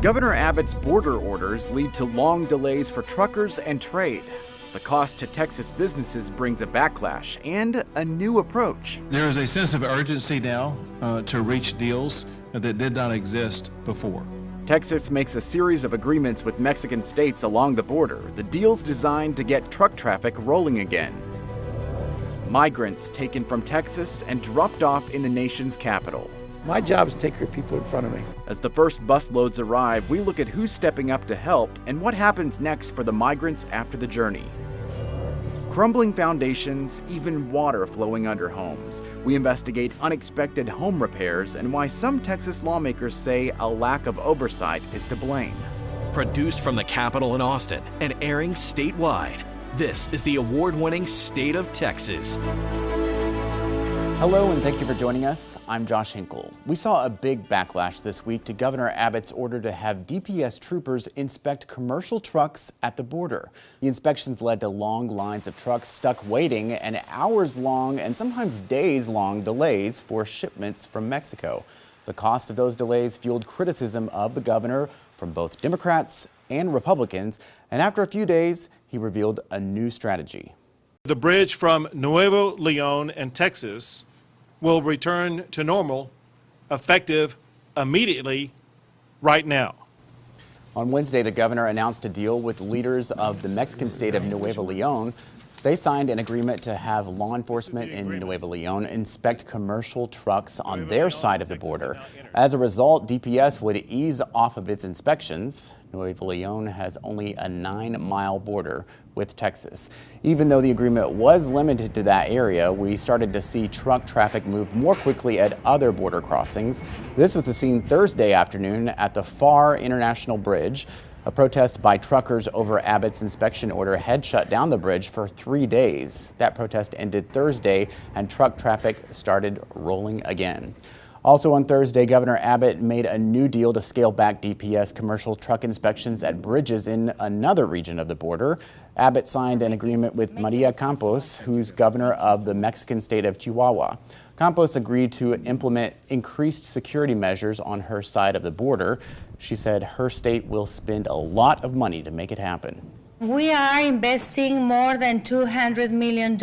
Governor Abbott's border orders lead to long delays for truckers and trade. The cost to Texas businesses brings a backlash and a new approach. There is a sense of urgency now to reach deals that did not exist before. Texas makes a series of agreements with Mexican states along the border, the deals designed to get truck traffic rolling again. Migrants taken from Texas and dropped off in the nation's capital. My job is to take care of people in front of me. As the first busloads arrive, we look at who's stepping up to help and what happens next for the migrants after the journey. Crumbling foundations, even water flowing under homes. We investigate unexpected home repairs and why some Texas lawmakers say a lack of oversight is to blame. Produced from the Capitol in Austin and airing statewide, this is the award-winning State of Texas. Hello and thank you for joining us. I'm Josh Hinkle. We saw a big backlash this week to Governor Abbott's order to have DPS troopers inspect commercial trucks at the border. The inspections led to long lines of trucks stuck waiting and hours-long and sometimes days-long delays for shipments from Mexico. The cost of those delays fueled criticism of the governor from both Democrats and Republicans, and after a few days, he revealed a new strategy. The bridge from Nuevo Leon and Texas will return to normal, effective immediately, right now. On Wednesday, the governor announced a deal with leaders of the Mexican state of Nuevo Leon. They signed an agreement to have law enforcement in Nuevo Leon inspect commercial trucks on their side of the border. As a result, DPS would ease off of its inspections. Nuevo Leon has only a 9-mile border with Texas. Even though the agreement was limited to that area, we started to see truck traffic move more quickly at other border crossings. This was the scene Thursday afternoon at the Pharr International Bridge. A protest by truckers over Abbott's inspection order had shut down the bridge for 3 days. That protest ended Thursday and truck traffic started rolling again. Also on Thursday, Governor Abbott made a new deal to scale back DPS commercial truck inspections at bridges in another region of the border. Abbott signed an agreement with Maria Campos, who's governor of the Mexican state of Chihuahua. Campos agreed to implement increased security measures on her side of the border. She said her state will spend a lot of money to make it happen. We are investing more than $200 million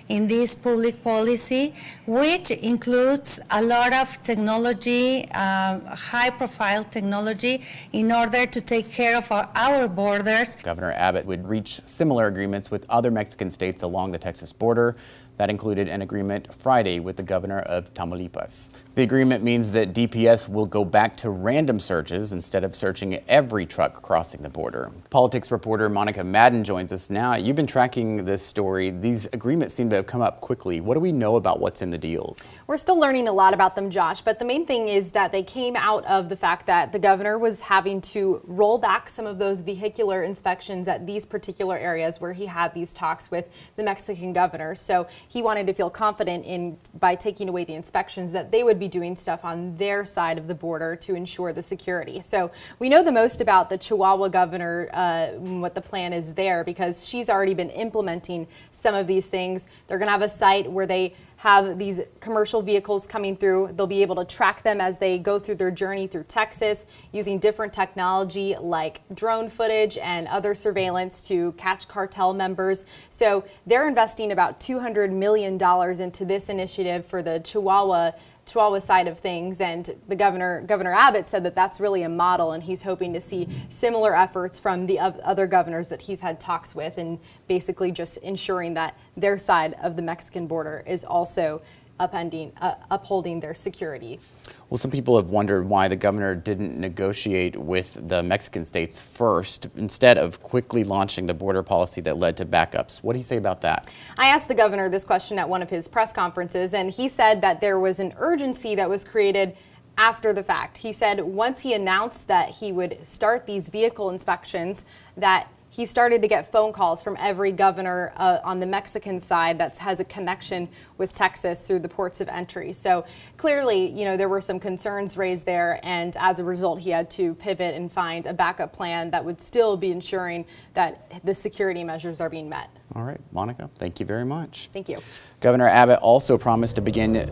in this public policy, which includes a lot of technology, high-profile technology, in order to take care of our borders. Governor Abbott would reach similar agreements with other Mexican states along the Texas border. That included an agreement Friday with the governor of Tamaulipas. The agreement means that DPS will go back to random searches instead of searching every truck crossing the border. Politics reporter Monica Madden joins us now. You've been tracking this story. These agreements seem to have come up quickly. What do we know about what's in the deals? We're still learning a lot about them, Josh, but the main thing is that they came out of the fact that the governor was having to roll back some of those vehicular inspections at these particular areas where he had these talks with the Mexican governor. So he wanted to feel confident in, by taking away the inspections, that they would be doing stuff on their side of the border to ensure the security. So we know the most about the Chihuahua governor, what the plan is there, because she's already been implementing some of these things. They're going to have a site where they have these commercial vehicles coming through. They'll be able to track them as they go through their journey through Texas using different technology like drone footage and other surveillance to catch cartel members. So they're investing about $200 million into this initiative for the Chihuahua side of things, and the Governor Abbott said that that's really a model, and he's hoping to see similar efforts from the other governors that he's had talks with, and basically just ensuring that their side of the Mexican border is also upholding their security. Well, some people have wondered why the governor didn't negotiate with the Mexican states first instead of quickly launching the border policy that led to backups. What do you say about that? I asked the governor this question at one of his press conferences, and he said that there was an urgency that was created after the fact. He said once he announced that he would start these vehicle inspections, that he started to get phone calls from every governor on the Mexican side that has a connection with Texas through the ports of entry. So clearly, you know, there were some concerns raised there, and as a result, he had to pivot and find a backup plan that would still be ensuring that the security measures are being met. All right, Monica, thank you very much. Thank you. Governor Abbott also promised to begin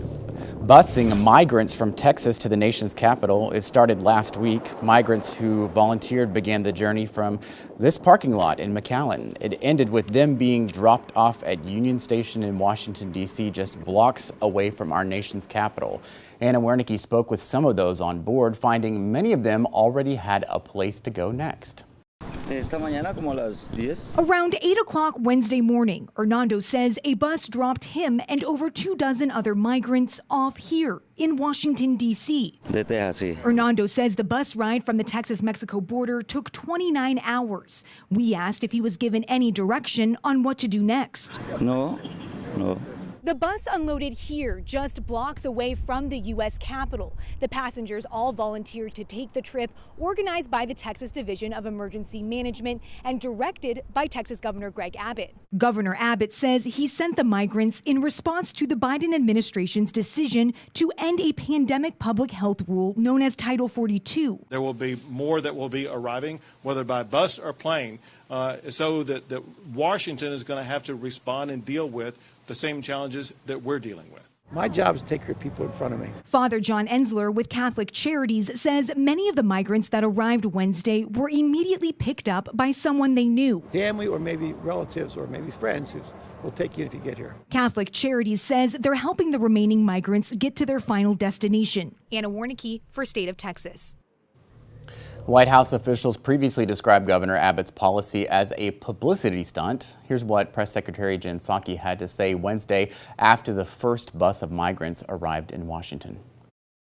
Busing migrants from Texas to the nation's capital, it started last week. Migrants who volunteered began the journey from this parking lot in McAllen. It ended with them being dropped off at Union Station in Washington, D.C., just blocks away from our nation's capital. Anna Wernicke spoke with some of those on board, finding many of them already had a place to go next. Around 8 o'clock Wednesday morning, Hernando says a bus dropped him and over 24 other migrants off here in Washington, D.C. Hernando says the bus ride from the Texas-Mexico border took 29 hours. We asked if he was given any direction on what to do next. No. The bus unloaded here, just blocks away from the U.S. Capitol. The passengers all volunteered to take the trip, organized by the Texas Division of Emergency Management and directed by Texas Governor Greg Abbott. Governor Abbott says he sent the migrants in response to the Biden administration's decision to end a pandemic public health rule known as Title 42. There will be more that will be arriving, whether by bus or plane, so that Washington is going to have to respond and deal with the same challenges that we're dealing with. My job is to take care of people in front of me. Father John Ensler with Catholic Charities says many of the migrants that arrived Wednesday were immediately picked up by someone they knew. Family or maybe relatives or maybe friends who will take you if you get here. Catholic Charities says they're helping the remaining migrants get to their final destination. Anna Wernicke for State of Texas. White House officials previously described Governor Abbott's policy as a publicity stunt. Here's what Press Secretary Jen Psaki had to say Wednesday after the first bus of migrants arrived in Washington.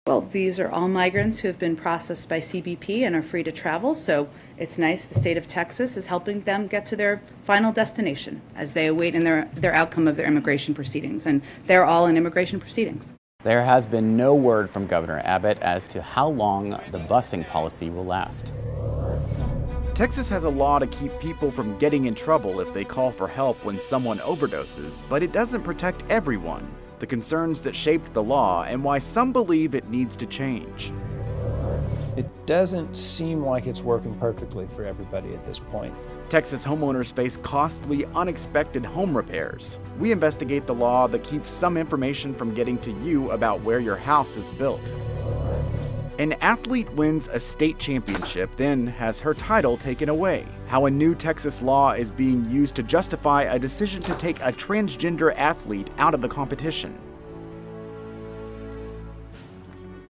Well, these are all migrants who have been processed by CBP and are free to travel, so it's nice the state of Texas is helping them get to their final destination as they await in their outcome of their immigration proceedings, and they're all in immigration proceedings. There has been no word from Governor Abbott as to how long the busing policy will last. Texas has a law to keep people from getting in trouble if they call for help when someone overdoses, but it doesn't protect everyone. The concerns that shaped the law and why some believe it needs to change. It doesn't seem like it's working perfectly for everybody at this point. Texas homeowners face costly, unexpected home repairs. We investigate the law that keeps some information from getting to you about where your house is built. An athlete wins a state championship, then has her title taken away. How a new Texas law is being used to justify a decision to take a transgender athlete out of the competition.